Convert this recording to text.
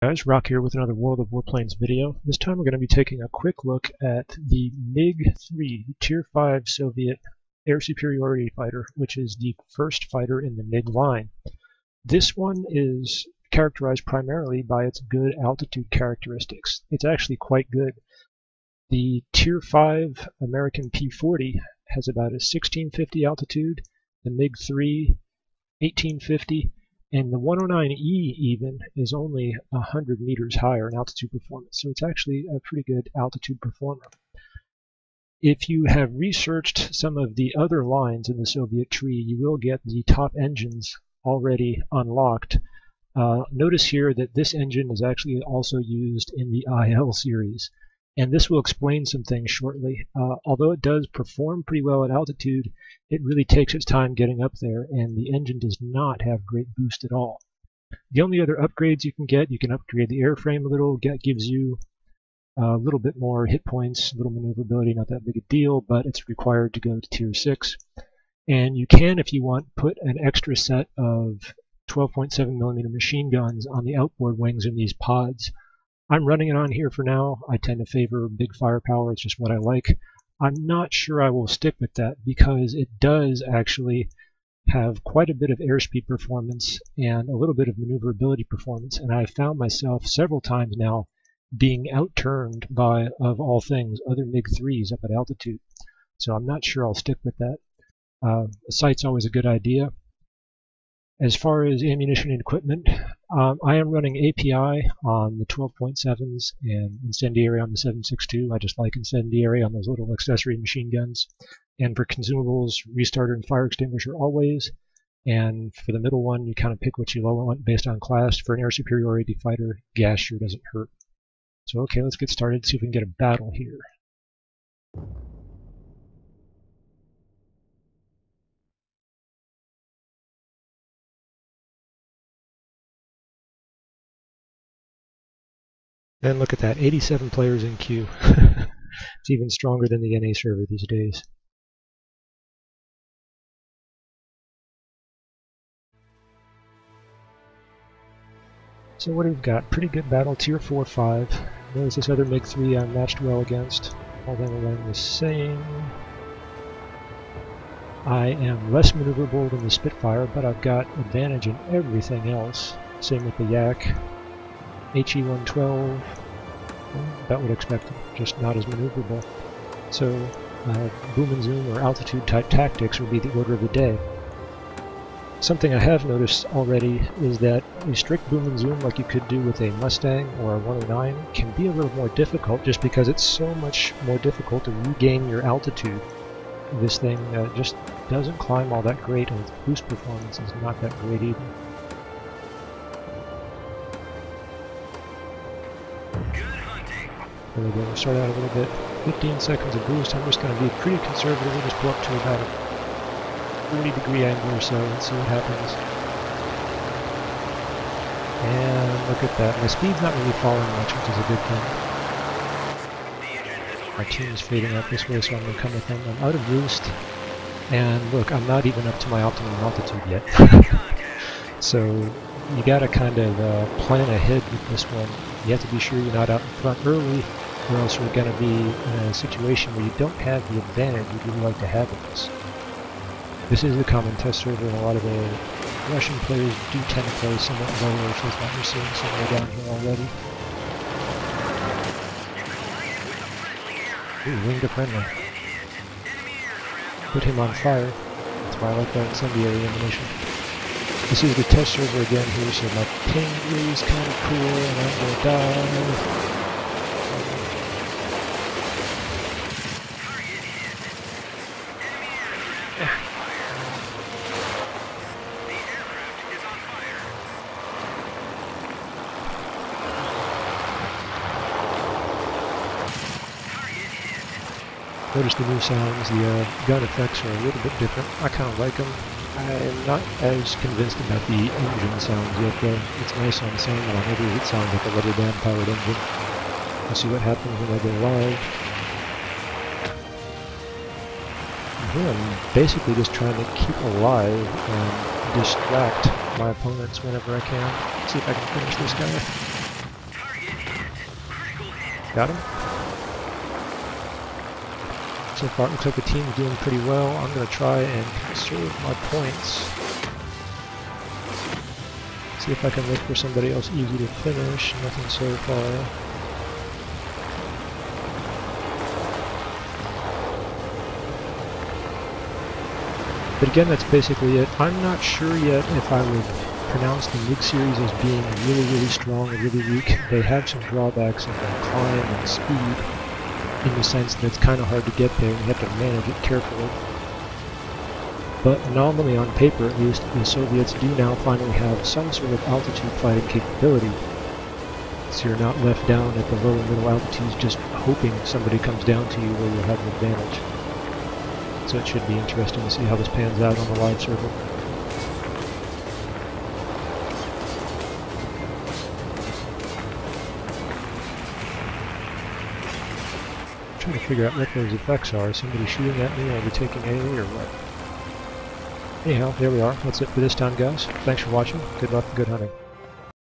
Guys, Rock here with another World of Warplanes video. This time we're going to be taking a quick look at the MiG-3, Tier 5 Soviet air superiority fighter, which is the first fighter in the MiG line. This one is characterized primarily by its good altitude characteristics. It's actually quite good. The Tier 5 American P-40 has about a 1650 altitude, the MiG-3 1850, and the 109E even is only 100 meters higher in altitude performance, so it's actually a pretty good altitude performer. If you have researched some of the other lines in the Soviet tree, you will get the top engines already unlocked. Notice here that this engine is actually also used in the IL series, and this will explain some things shortly. Although it does perform pretty well at altitude, it really takes its time getting up there, and the engine does not have great boost at all. The only other upgrades you can upgrade the airframe a little. That gives you a little bit more hit points, a little maneuverability, not that big a deal, but it's required to go to Tier 6. And you can, if you want, put an extra set of 12.7mm machine guns on the outboard wings in these pods. I'm running it on here for now. I tend to favor big firepower. It's just what I like. I'm not sure I will stick with that because it does actually have quite a bit of airspeed performance and a little bit of maneuverability performance, and I've found myself several times now being outturned by, of all things, other MiG-3s up at altitude. So I'm not sure I'll stick with that. A sight's always a good idea. As far as ammunition and equipment, I am running API on the 12.7s and incendiary on the 7.62. I just like incendiary on those little accessory machine guns. And for consumables, restarter and fire extinguisher always. And for the middle one, you kind of pick what you want based on class. For an air superiority fighter, gas sure doesn't hurt. So okay, let's get started, see if we can get a battle here. And look at that, 87 players in queue. It's even stronger than the NA server these days. So what have we got? Pretty good battle, Tier 4-5. Notice this other MiG-3 I matched well against. All of them are running the same. I am less maneuverable than the Spitfire, but I've got advantage in everything else. Same with the Yak. HE-112, about what I expected, just not as maneuverable. So boom and zoom or altitude type tactics would be the order of the day. Something I have noticed already is that a strict boom and zoom like you could do with a Mustang or a 109 can be a little more difficult just because it's so much more difficult to regain your altitude. This thing just doesn't climb all that great, and its boost performance is not that great either. There we go, we'll start out a little bit. 15 seconds of boost. I'm just going to be pretty conservative. We'll just pull up to about a 40-degree angle or so and see what happens. And look at that. My speed's not really falling much, which is a good thing. My team is fading up this way, so I'm going to come with them. I'm out of boost. And look, I'm not even up to my optimum altitude yet. So you got to kind of plan ahead with this one. You have to be sure you're not out in front early, or else you're going to be in a situation where you don't have the advantage you'd really like to have in this. This is the common test server, and a lot of the Russian players do tend to play somewhat lower, so that's why we're seeing somewhere down here already. Ooh, winged a friendly. Put him on fire. That's why I like that incendiary ammunition. This is the test server again here, so my ping is kind of cool, and I'm going to die. Notice the new sounds, the gun effects are a little bit different. I kind of like them. I'm not as convinced about the engine sounds yet though. It's nice on sound, but on others it sounds like a rubber band powered engine. We'll see what happens when I go live. Here I'm basically just trying to keep alive and distract my opponents whenever I can. Let's see if I can finish this guy. Got him. So far it looks like the team's doing pretty well. I'm going to try and conserve my points. See if I can look for somebody else easy to finish. Nothing so far. But again, that's basically it. I'm not sure yet if I would pronounce the MiG series as being really, really strong or really weak. They have some drawbacks in their climb and speed, in the sense that it's kind of hard to get there and you have to manage it carefully. But nominally, on paper at least, the Soviets do now finally have some sort of altitude fighting capability. So you're not left down at the low and middle altitudes just hoping somebody comes down to you where you'll have an advantage. So it should be interesting to see how this pans out on the live server. I'm trying to figure out what those effects are. Is somebody shooting at me? Are we taking A or what? Anyhow, there we are. That's it for this time, guys. Thanks for watching. Good luck and good hunting.